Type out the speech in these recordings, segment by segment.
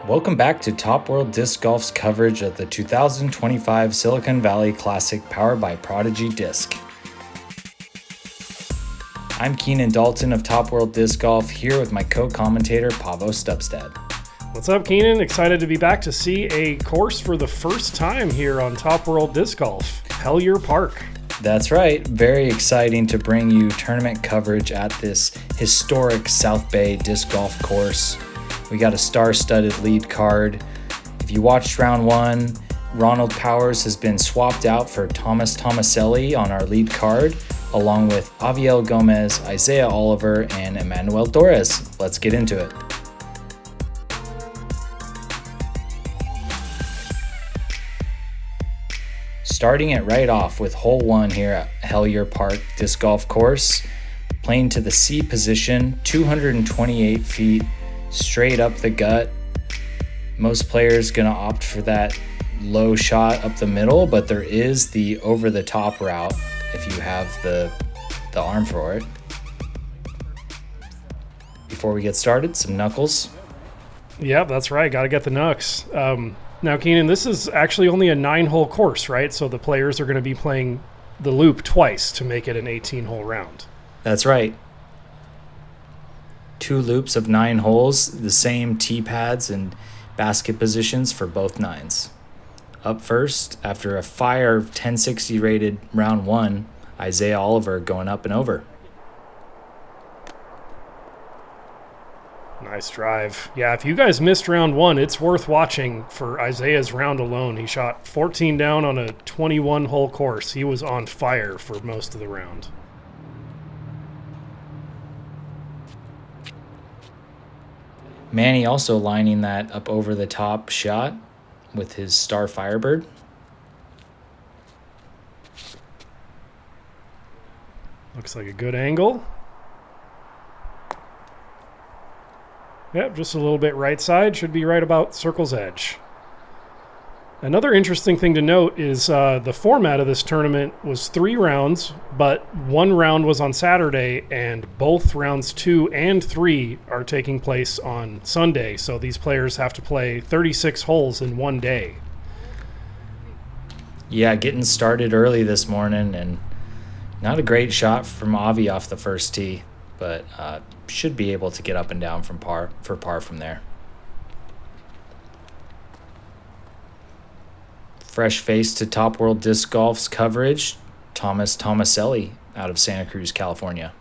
Welcome back to Top World Disc Golf's coverage of the 2025 Silicon Valley Classic powered by Prodigy Disc. I'm Keenan Dalton of Top World Disc Golf, here with my co-commentator Paavo Stubstad. What's up, Keenan? Excited to be back to see a course for the first time here on Top World Disc Golf, Hellyer Park. That's right. Very exciting to bring you tournament coverage at this historic South Bay disc golf course. We got a star-studded lead card. If you watched round one, Ronald Powers has been swapped out for Tomaselli on our lead card, along with Aviel Gomez, Isaiah Oliver, and Emmanuel Torres. Let's get into it. Starting it right off with hole one here at Hellyer Park Disc Golf Course, playing to the C position, 228 feet, straight up the gut. Most players gonna opt for that low shot up the middle, but there is the over the top route if you have the arm for it. Before we get started, some knuckles. Yep, that's right. Got to get the knucks. Now, Keenan, this is actually only a 9-hole course, right? So the players are going to be playing the loop twice to make it an 18-hole round. That's right. 2 loops of 9 holes, the same tee pads and basket positions for both 9s. Up first, after a fire 1060 rated round 1, Isaiah Oliver going up and over. Nice drive. Yeah, if you guys missed round 1, it's worth watching for Isaiah's round alone. He shot 14 down on a 21-hole course. He was on fire for most of the round. Manny also lining that up over the top shot with his Star Firebird. Looks like a good angle. Yep, just a little bit right side. Should be right about circle's edge. Another interesting thing to note is the format of this tournament was 3 rounds, but 1 round was on Saturday, and both rounds 2 and 3 are taking place on Sunday. So these players have to play 36 holes in one day. Yeah, getting started early this morning, and not a great shot from Avi off the first tee, but should be able to get up and down from par from there. Fresh face to Top World Disc Golf's coverage, Tomaselli out of Santa Cruz, California.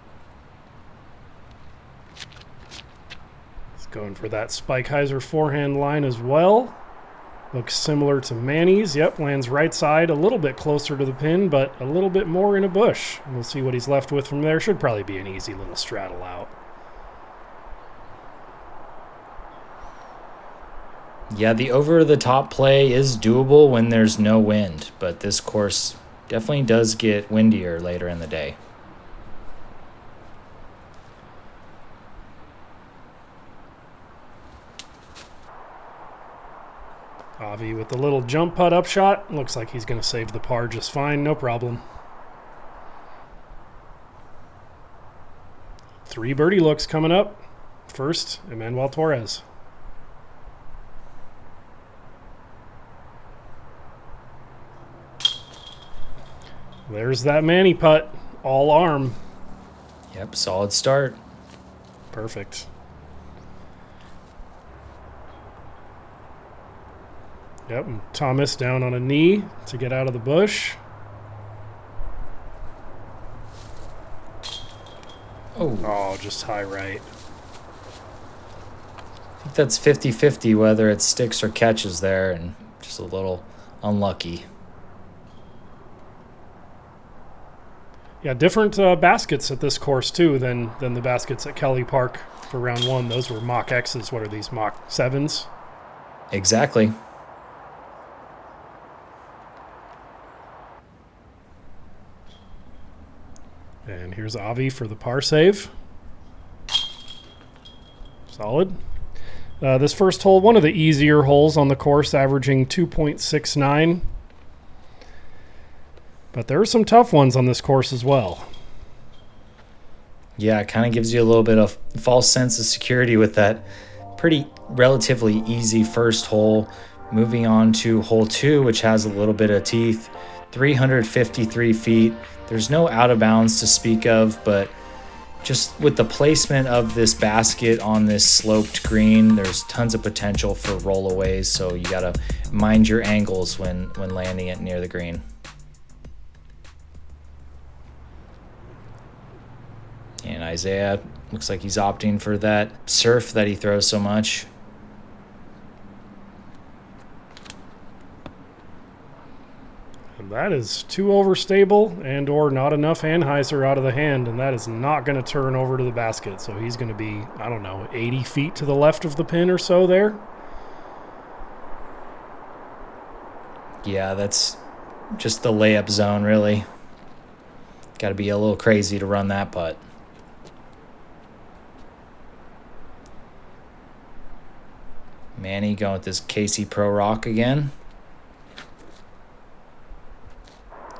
He's going for that Spikeheiser forehand line as well. Looks similar to Manny's. Yep, lands right side, a little bit closer to the pin, but a little bit more in a bush. We'll see what he's left with from there. Should probably be an easy little straddle out. Yeah, the over-the-top play is doable when there's no wind, but this course definitely does get windier later in the day. Avi with the little jump putt up shot. Looks like he's going to save the par just fine, no problem. 3 birdie looks coming up. First, Emmanuel Torres. There's that Manny putt, all arm. Yep, solid start. Perfect. Yep, and Thomas down on a knee to get out of the bush. Oh, just high right. I think that's 50-50 whether it sticks or catches there, and just a little unlucky. Yeah, different baskets at this course, too, than the baskets at Kelly Park for round 1. Those were Mach X's. What are these, Mach 7s? Exactly. And here's Avi for the par save. Solid. This first hole, one of the easier holes on the course, averaging 2.69. But there are some tough ones on this course as well. Yeah, it kind of gives you a little bit of false sense of security with that pretty relatively easy first hole. Moving on to hole 2, which has a little bit of teeth. 353 feet. There's no out of bounds to speak of, but just with the placement of this basket on this sloped green, there's tons of potential for rollaways, so you gotta mind your angles when landing it near the green. And Isaiah looks like he's opting for that surf that he throws so much. And that is too overstable and or not enough Anheuser out of the hand, and that is not going to turn over to the basket. So he's going to be, I don't know, 80 feet to the left of the pin or so there. Yeah, that's just the layup zone, really. Got to be a little crazy to run that putt. Manny going with this Casey Pro Rock again.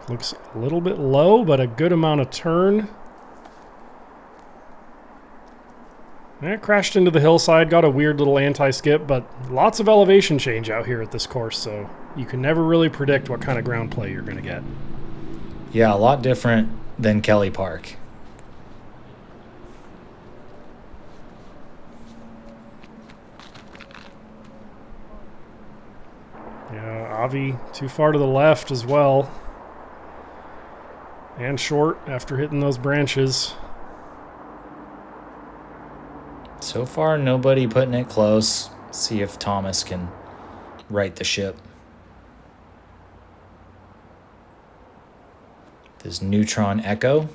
Looks a little bit low, but a good amount of turn. And it crashed into the hillside, got a weird little anti-skip, but lots of elevation change out here at this course, so you can never really predict what kind of ground play you're going to get. Yeah, a lot different than Kelly Park. Yeah, Avi too far to the left as well. And short after hitting those branches. So far, nobody putting it close. See if Thomas can right the ship. This neutron echo.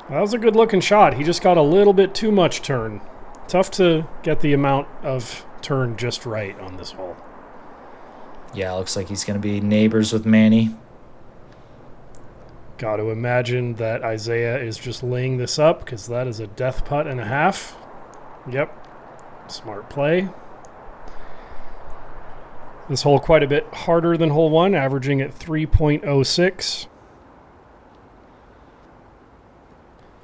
That was a good looking shot. He just got a little bit too much turn. Tough to get the amount of turn just right on this hole. Yeah, looks like he's going to be neighbors with Manny. Got to imagine that Isaiah is just laying this up because that is a death putt and a half. Yep. Smart play. This hole quite a bit harder than hole 1, averaging at 3.06.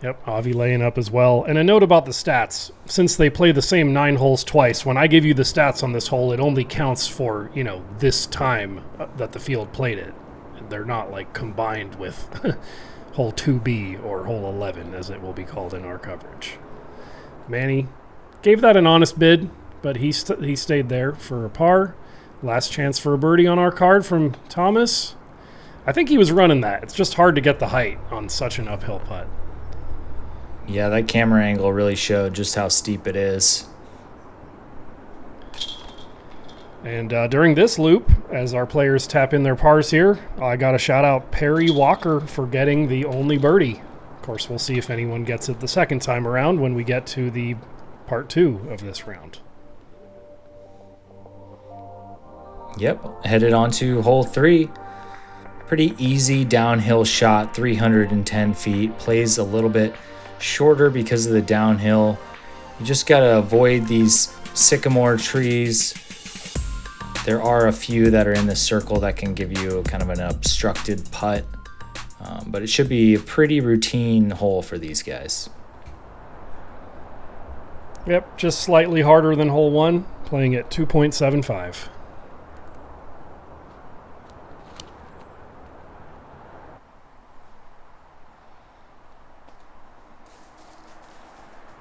Yep, Avi laying up as well. And a note about the stats. Since they play the same 9 holes twice, when I give you the stats on this hole, it only counts for, this time that the field played it. They're not, combined with hole 2B or hole 11, as it will be called in our coverage. Manny gave that an honest bid, but he stayed there for a par. Last chance for a birdie on our card from Thomas. I think he was running that. It's just hard to get the height on such an uphill putt. Yeah, that camera angle really showed just how steep it is. And during this loop, as our players tap in their pars here, I got to shout out Perry Walker for getting the only birdie. Of course, we'll see if anyone gets it the second time around when we get to the part 2 of this round. Yep, headed on to hole 3. Pretty easy downhill shot, 310 feet. Plays a little bit shorter because of the downhill. You just got to avoid these sycamore trees. There are a few that are in the circle that can give you kind of an obstructed putt, but it should be a pretty routine hole for these guys. Yep, just slightly harder than hole 1, playing at 2.75.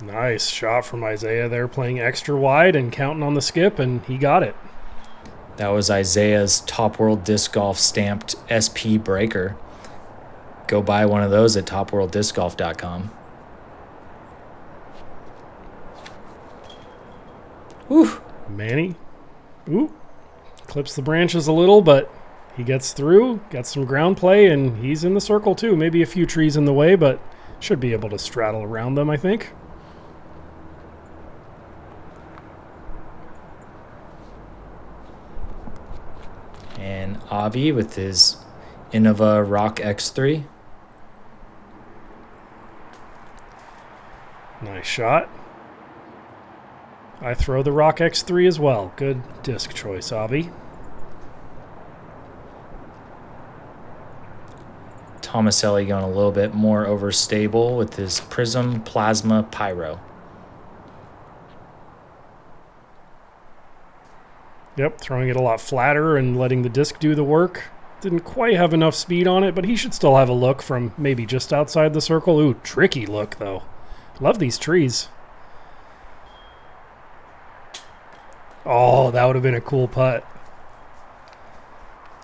Nice shot from Isaiah there, playing extra wide and counting on the skip, and he got it. That was Isaiah's Top World Disc Golf stamped SP breaker. Go buy one of those at topworlddiscgolf.com. Whew. Manny, clips the branches a little, but he gets through, gets some ground play, and he's in the circle too. Maybe a few trees in the way, but should be able to straddle around them, I think. And Avi with his Innova Rock X3. Nice shot. I throw the Rock X3 as well. Good disc choice, Avi. Tomaselli going a little bit more overstable with his Prism Plasma Pyro. Yep, throwing it a lot flatter and letting the disc do the work. Didn't quite have enough speed on it, but he should still have a look from maybe just outside the circle. Ooh, tricky look, though. Love these trees. Oh, that would have been a cool putt.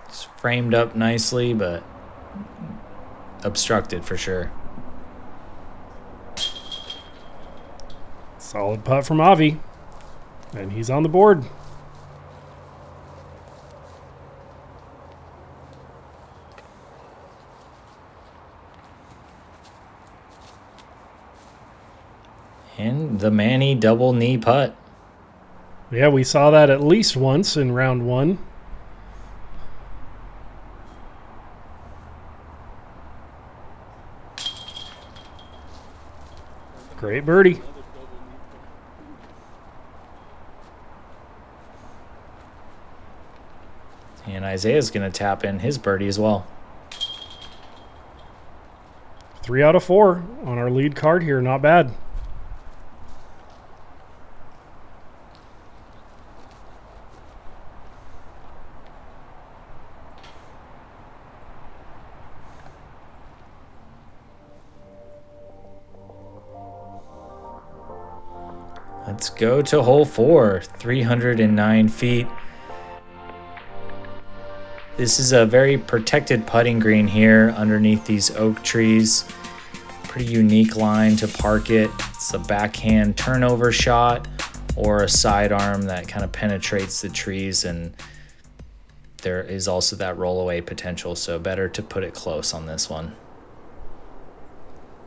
It's framed up nicely, but obstructed for sure. Solid putt from Avi. And he's on the board. And the Manny double knee putt. Yeah, we saw that at least once in round one. Great birdie. And Isaiah's going to tap in his birdie as well. 3 out of 4 on our lead card here. Not bad. Let's go to hole 4, 309 feet. This is a very protected putting green here underneath these oak trees. Pretty unique line to park it. It's a backhand turnover shot or a sidearm that kind of penetrates the trees, and there is also that rollaway potential, so better to put it close on this one.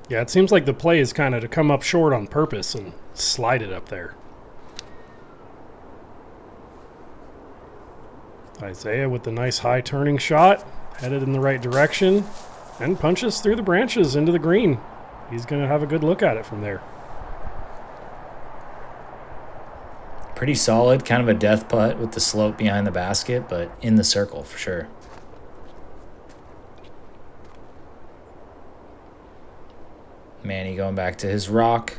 Yeah, it seems like the play is kind of to come up short on purpose and slide it up there. Isaiah with the nice high turning shot, headed in the right direction, and punches through the branches into the green. He's going to have a good look at it from there. Pretty solid, kind of a death putt with the slope behind the basket, but in the circle for sure. Manny going back to his rock.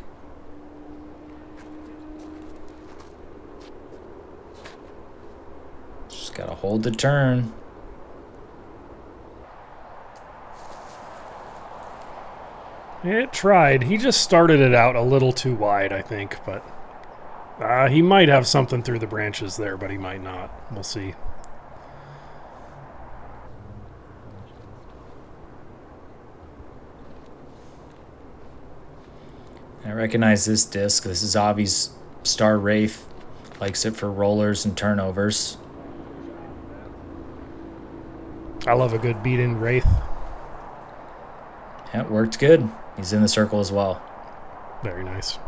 Just got to hold the turn. It tried. He just started it out a little too wide, I think, but he might have something through the branches there, but he might not. We'll see. I recognize this disc. This is Avi's Star Wraith. Likes it for rollers and turnovers. I love a good beat-in Wraith. Yeah, it worked good. He's in the circle as well. Very nice.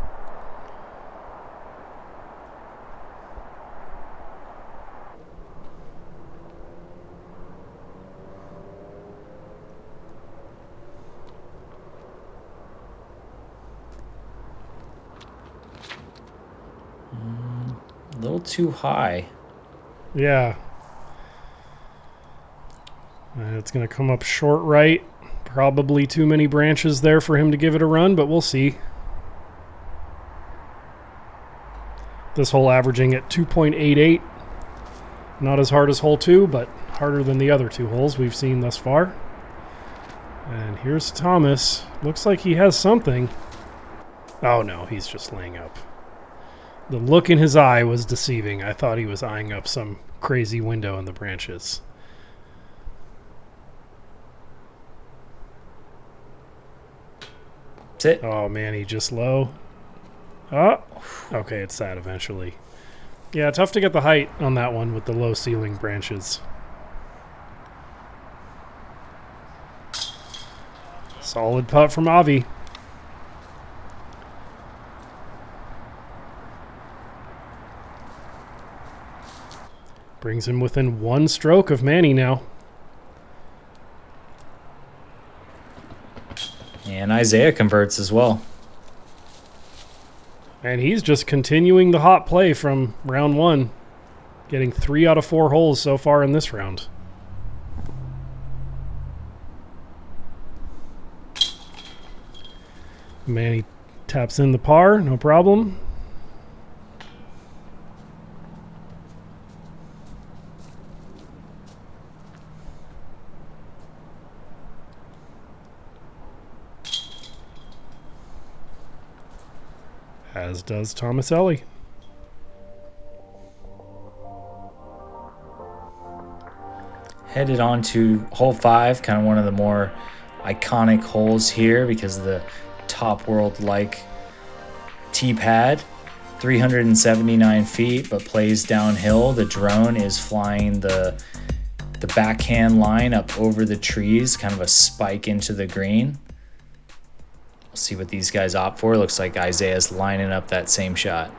A little too high. Yeah. And it's going to come up short right. Probably too many branches there for him to give it a run, but we'll see. This hole averaging at 2.88. Not as hard as hole 2, but harder than the other 2 holes we've seen thus far. And here's Thomas. Looks like he has something. Oh no, he's just laying up. The look in his eye was deceiving. I thought he was eyeing up some crazy window in the branches. That's it. Oh man, he just low. Oh, okay, it's sad eventually. Yeah, tough to get the height on that one with the low ceiling branches. Solid putt from Avi. Brings him within 1 stroke of Manny now. And Isaiah converts as well. And he's just continuing the hot play from round 1. Getting 3 out of 4 holes so far in this round. Manny taps in the par, no problem. As does Tomaselli. Headed on to hole 5, kind of one of the more iconic holes here because of the Top World-like tee pad. 379 feet, but plays downhill. The drone is flying the backhand line up over the trees, kind of a spike into the green. We'll see what these guys opt for. Looks like Isaiah's lining up that same shot.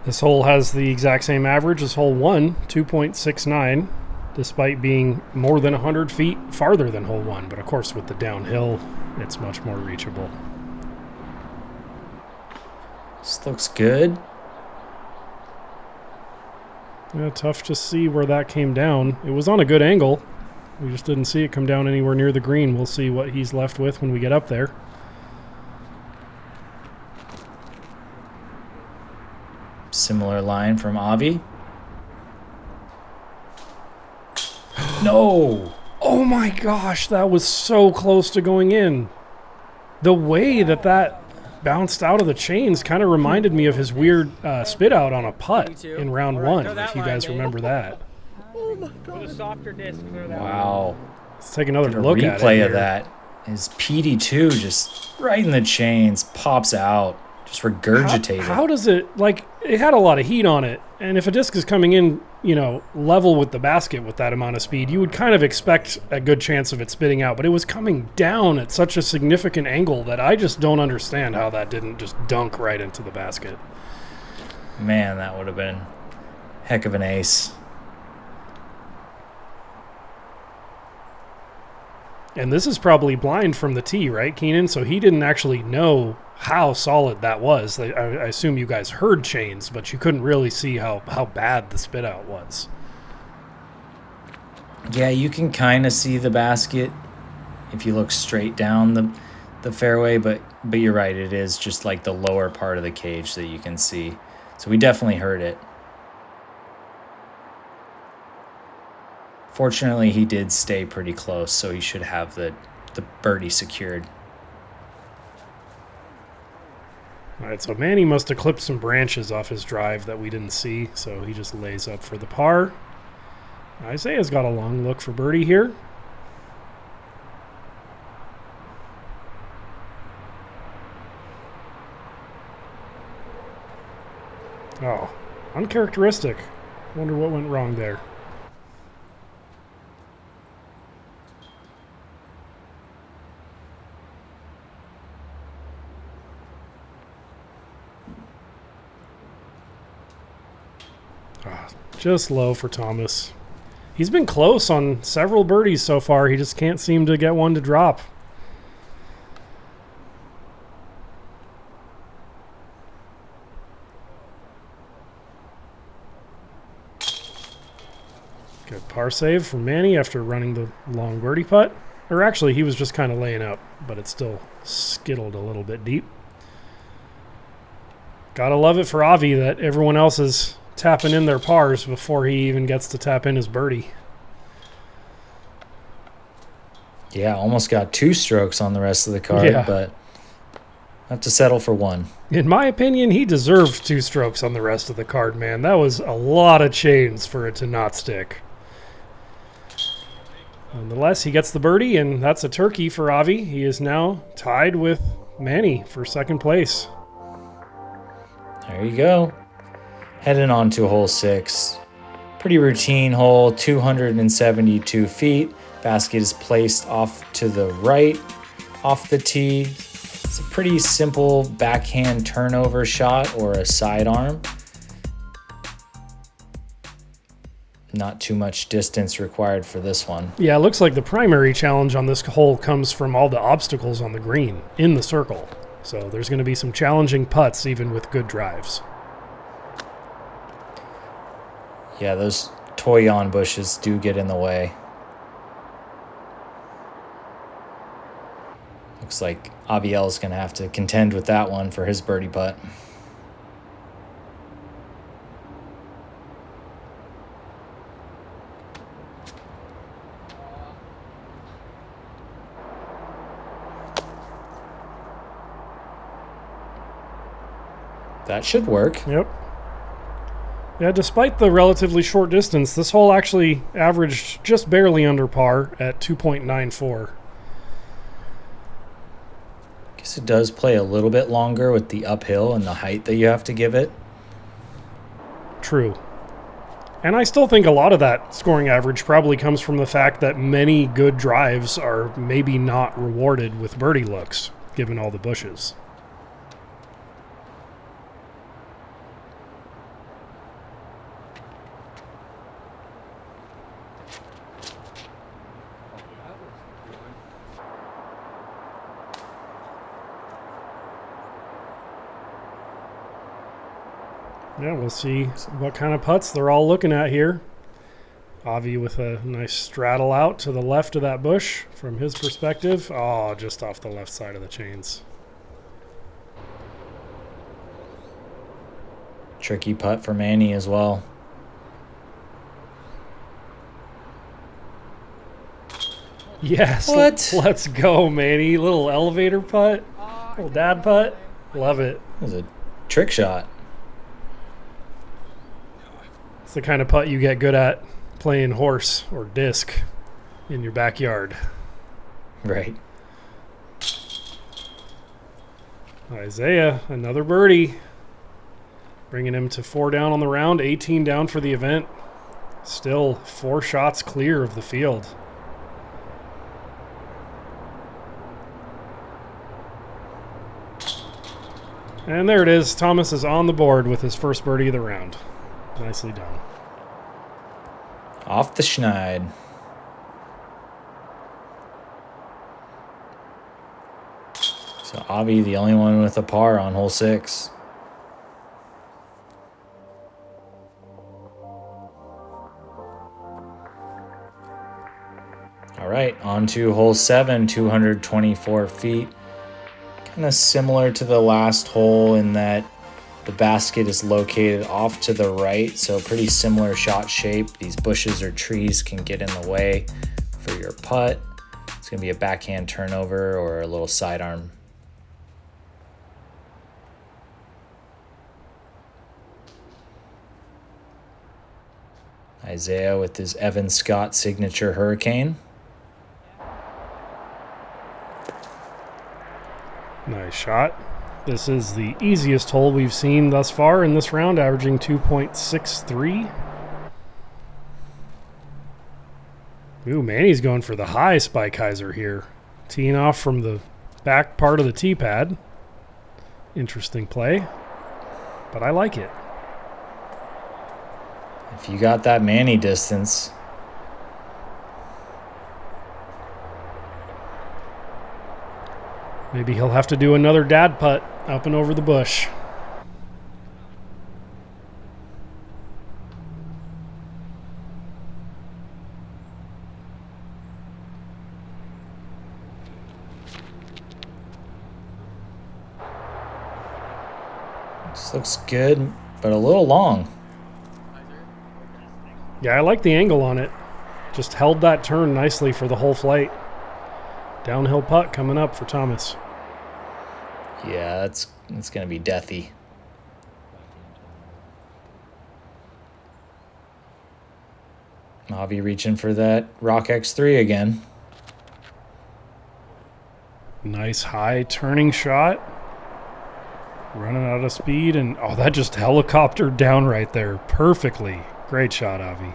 This hole has the exact same average as hole 1, 2.69, despite being more than 100 feet farther than hole 1. But of course, with the downhill, it's much more reachable. This looks good. Yeah, tough to see where that came down. It was on a good angle. We just didn't see it come down anywhere near the green. We'll see what he's left with when we get up there. Similar line from Avi. No! Oh my gosh, that was so close to going in. The way that bounced out of the chains kind of reminded me of his weird spit out on a putt in round 1, if you guys remember that. Oh my God. With a softer disc. Wow. Let's take another Get a look at it. replay of that. His PD2 just right in the chains, pops out, just regurgitated. How does it, like, it had a lot of heat on it, and if a disc is coming in, level with the basket with that amount of speed, you would kind of expect a good chance of it spitting out, but it was coming down at such a significant angle that I just don't understand how that didn't just dunk right into the basket. Man, that would have been a heck of an ace. And this is probably blind from the tee, right, Keenan? So he didn't actually know how solid that was. I assume you guys heard chains, but you couldn't really see how bad the spit out was. Yeah, you can kind of see the basket if you look straight down the fairway, but you're right, it is just like the lower part of the cage that you can see. So we definitely heard it. Fortunately, he did stay pretty close, so he should have the birdie secured. All right, so Manny must have clipped some branches off his drive that we didn't see, so he just lays up for the par. Isaiah's got a long look for birdie here. Oh, uncharacteristic. Wonder what went wrong there. Just low for Thomas. He's been close on several birdies so far. He just can't seem to get one to drop. Good par save from Manny after running the long birdie putt. Or actually, he was just kind of laying up, but it still skittled a little bit deep. Gotta love it for Avi that everyone else is tapping in their pars before he even gets to tap in his birdie. Yeah, almost got 2 strokes on the rest of the card, but have to settle for 1. In my opinion, he deserved 2 strokes on the rest of the card, man. That was a lot of chains for it to not stick. Nonetheless, he gets the birdie, and that's a turkey for Avi. He is now tied with Manny for second place. There you go. Heading on to hole 6. Pretty routine hole, 272 feet. Basket is placed off to the right, off the tee. It's a pretty simple backhand turnover shot or a sidearm. Not too much distance required for this one. Yeah, it looks like the primary challenge on this hole comes from all the obstacles on the green in the circle. So there's going to be some challenging putts even with good drives. Yeah, those toyon bushes do get in the way. Looks like Aviel's going to have to contend with that one for his birdie putt. That should work. Yep. Yeah, despite the relatively short distance, this hole actually averaged just barely under par at 2.94. Guess it does play a little bit longer with the uphill and the height that you have to give it. True. And I still think a lot of that scoring average probably comes from the fact that many good drives are maybe not rewarded with birdie looks, given all the bushes. Yeah, we'll see what kind of putts they're all looking at here. Avi with a nice straddle out to the left of that bush from his perspective. Oh, just off the left side of the chains. Tricky putt for Manny as well. Yes. What? Let's go, Manny. Little elevator putt. Little dad putt. Love it. It was a trick shot. It's the kind of putt you get good at playing horse or disc in your backyard. Right. Isaiah, another birdie. Bringing him to 4 down on the round, 18 down for the event. Still 4 shots clear of the field. And there it is. Thomas is on the board with his first birdie of the round. Nicely done. Off the schneid. So Avi, the only one with a par on hole 6. All right, on to hole 7, 224 feet. Kind of similar to the last hole in that the basket is located off to the right, so pretty similar shot shape. These bushes or trees can get in the way for your putt. It's going to be a backhand turnover or a little sidearm. Isaiah with his Evan Scott signature hurricane. Nice shot. This is the easiest hole we've seen thus far in this round, averaging 2.63. Ooh, Manny's going for the high Spikeiser here. Teeing off from the back part of the tee pad. Interesting play, but I like it. If you got that Manny distance. Maybe he'll have to do another dad putt up and over the bush. This looks good, but a little long. Yeah, I like the angle on it. Just held that turn nicely for the whole flight. Downhill putt coming up for Thomas. Yeah, it's going to be deathy. Avi reaching for that Rock X3 again. Nice high turning shot. Running out of speed, and oh, that just helicoptered down right there perfectly. Great shot, Avi.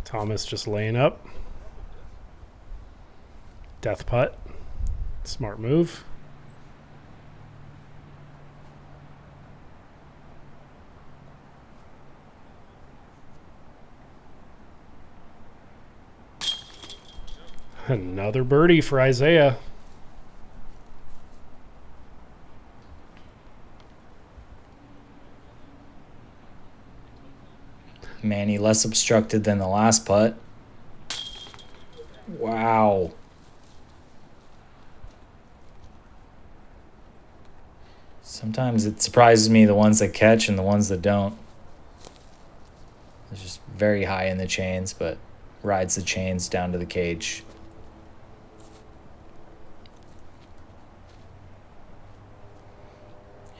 Thomas just laying up. Death putt. Smart move. Another birdie for Isaiah. Manny less obstructed than the last putt. Wow. Sometimes it surprises me the ones that catch and the ones that don't. It's just very high in the chains, but rides the chains down to the cage.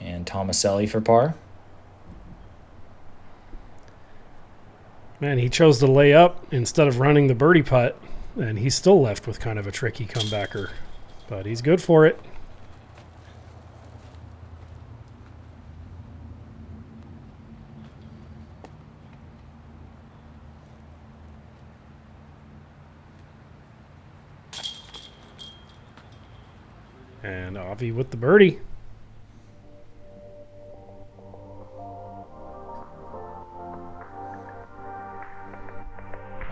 And Tomaselli for par. Man, he chose to lay up instead of running the birdie putt, and he's still left with kind of a tricky comebacker. But he's good for it. And Avi with the birdie.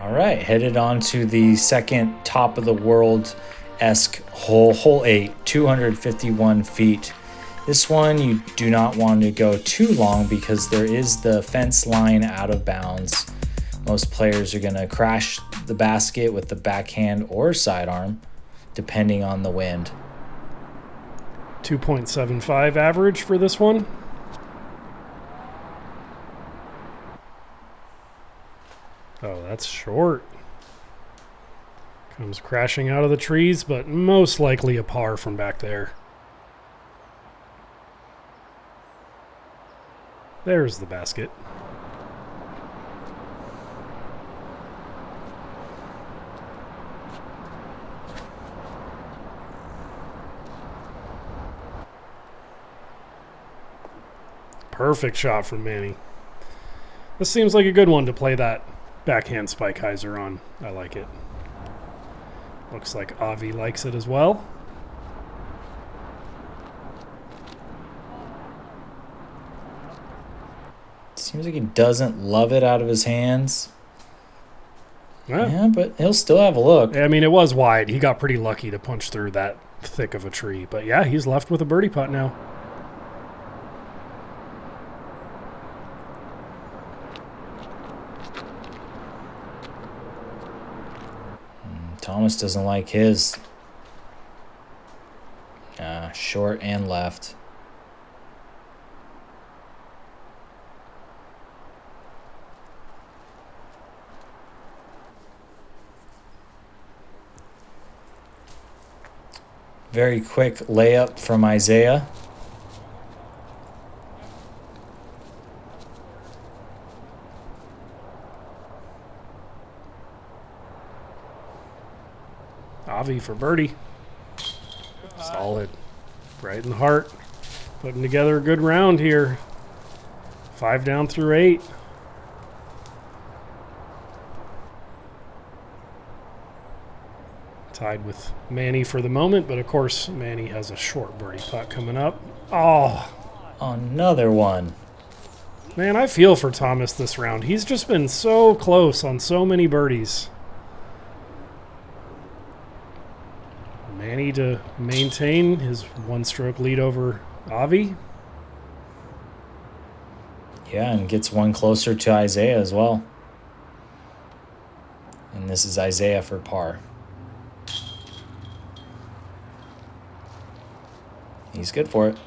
All right, headed on to the second top of the world-esque hole 8, 251 feet. This one you do not want to go too long because there is the fence line out of bounds. Most players are going to crash the basket with the backhand or sidearm, depending on the wind. 2.75 average for this one. Oh, that's short. Comes crashing out of the trees, but most likely a par from back there. There's the basket. Perfect shot from Manny. This seems like a good one to play that backhand spike hyzer on. I like it. Looks like Avi likes it as well. Seems like he doesn't love it out of his hands. Yeah, but he'll still have a look. I mean, it was wide. He got pretty lucky to punch through that thick of a tree. But yeah, he's left with a birdie putt now. Thomas doesn't like his. Short and left. Very quick layup from Isaiah. Avi for birdie. Solid. Right in the heart. Putting together a good round here. 5 down through 8. Tied with Manny for the moment, but of course Manny has a short birdie putt coming up. Oh, another one. Man, I feel for Thomas this round. He's just been so close on so many birdies. Manny to maintain his one-stroke lead over Avi. Yeah, and gets one closer to Isaiah as well. And this is Isaiah for par. He's good for it.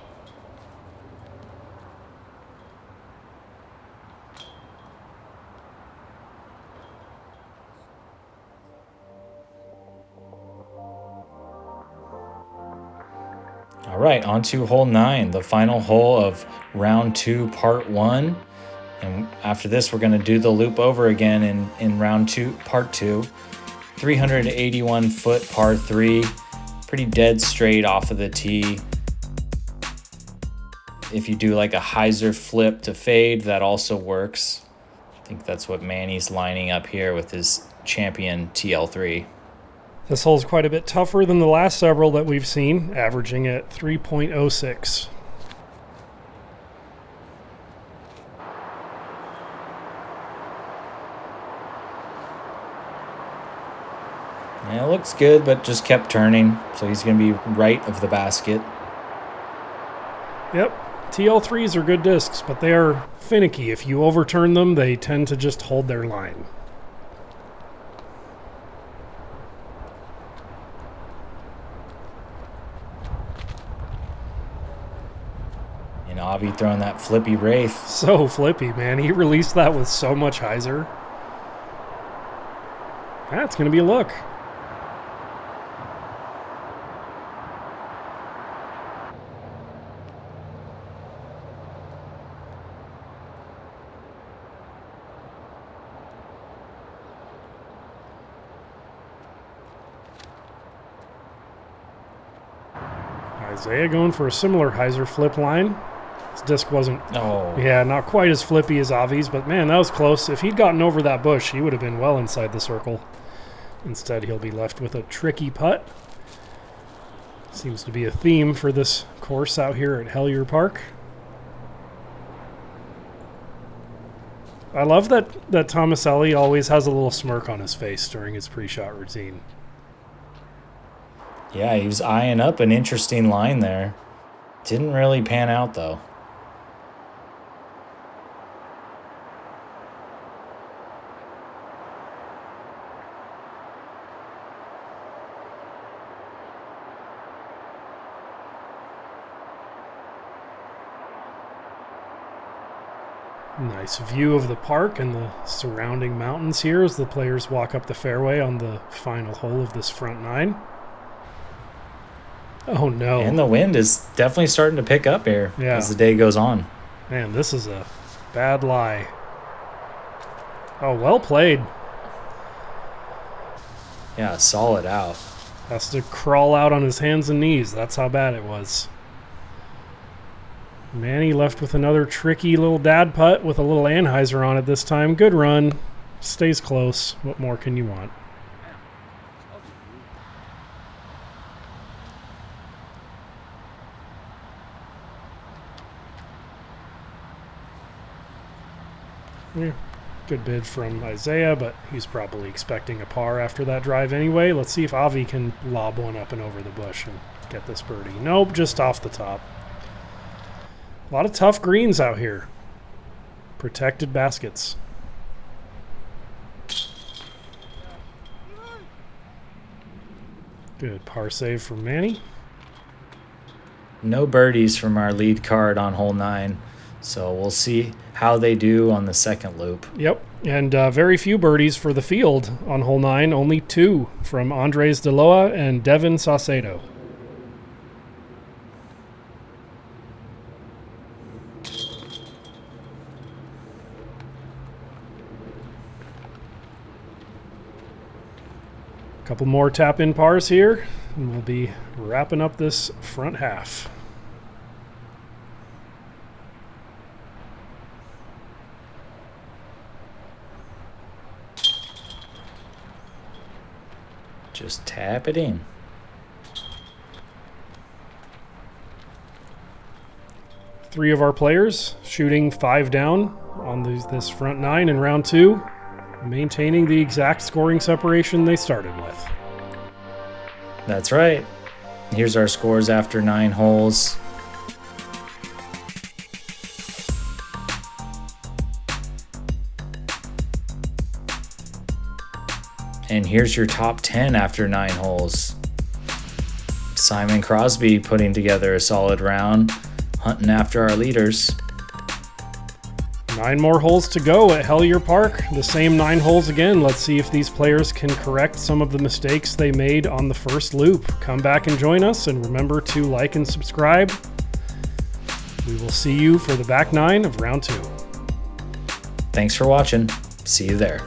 All right, on to hole 9, the final hole of round 2, part 1. And after this, we're going to do the loop over again in round 2, part 2. 381-foot par 3. Pretty dead straight off of the tee. If you do like a hyzer flip to fade, that also works. I think that's what Manny's lining up here with his champion TL3. This hole's quite a bit tougher than the last several that we've seen, averaging at 3.06. Yeah, it looks good, but just kept turning, so he's going to be right of the basket. Yep, TL3s are good discs, but they are finicky. If you overturn them, they tend to just hold their line. And Avi throwing that flippy wraith. So flippy, man. He released that with so much hyzer. That's going to be a look. Isaiah going for a similar hyzer flip line. His disc wasn't, not quite as flippy as Avi's, but man, that was close. If he'd gotten over that bush, he would have been well inside the circle. Instead, he'll be left with a tricky putt. Seems to be a theme for this course out here at Hellyer Park. I love that Tomaselli always has a little smirk on his face during his pre-shot routine. Yeah, he was eyeing up an interesting line there. Didn't really pan out, though. Nice view of the park and the surrounding mountains here as the players walk up the fairway on the final hole of this front nine. Oh, no. And the wind is definitely starting to pick up here as the day goes on. Man, this is a bad lie. Oh, well played. Yeah, solid out. Has to crawl out on his hands and knees. That's how bad it was. Manny left with another tricky little dad putt with a little anhyzer on it this time. Good run. Stays close. What more can you want? Yeah, good bid from Isaiah, but he's probably expecting a par after that drive anyway. Let's see if Avi can lob one up and over the bush and get this birdie. Nope, just off the top. A lot of tough greens out here. Protected baskets. Good par save from Manny. No birdies from our lead card on hole 9, so we'll see how they do on the second loop. Yep, and very few birdies for the field on hole 9. Only 2 from Andres Deloa and Devin Saucedo. Couple more tap-in pars here, and we'll be wrapping up this front half. Just tap it in. Three of our players shooting 5 down on this front 9 in round 2. Maintaining the exact scoring separation they started with. That's right. Here's our scores after 9 holes. And here's your top 10 after 9 holes. Simon Crosby putting together a solid round, hunting after our leaders. 9 more holes to go at Hellyer Park. The same 9 holes again. Let's see if these players can correct some of the mistakes they made on the first loop. Come back and join us, and remember to like and subscribe. We will see you for the back 9 of round 2. Thanks for watching. See you there.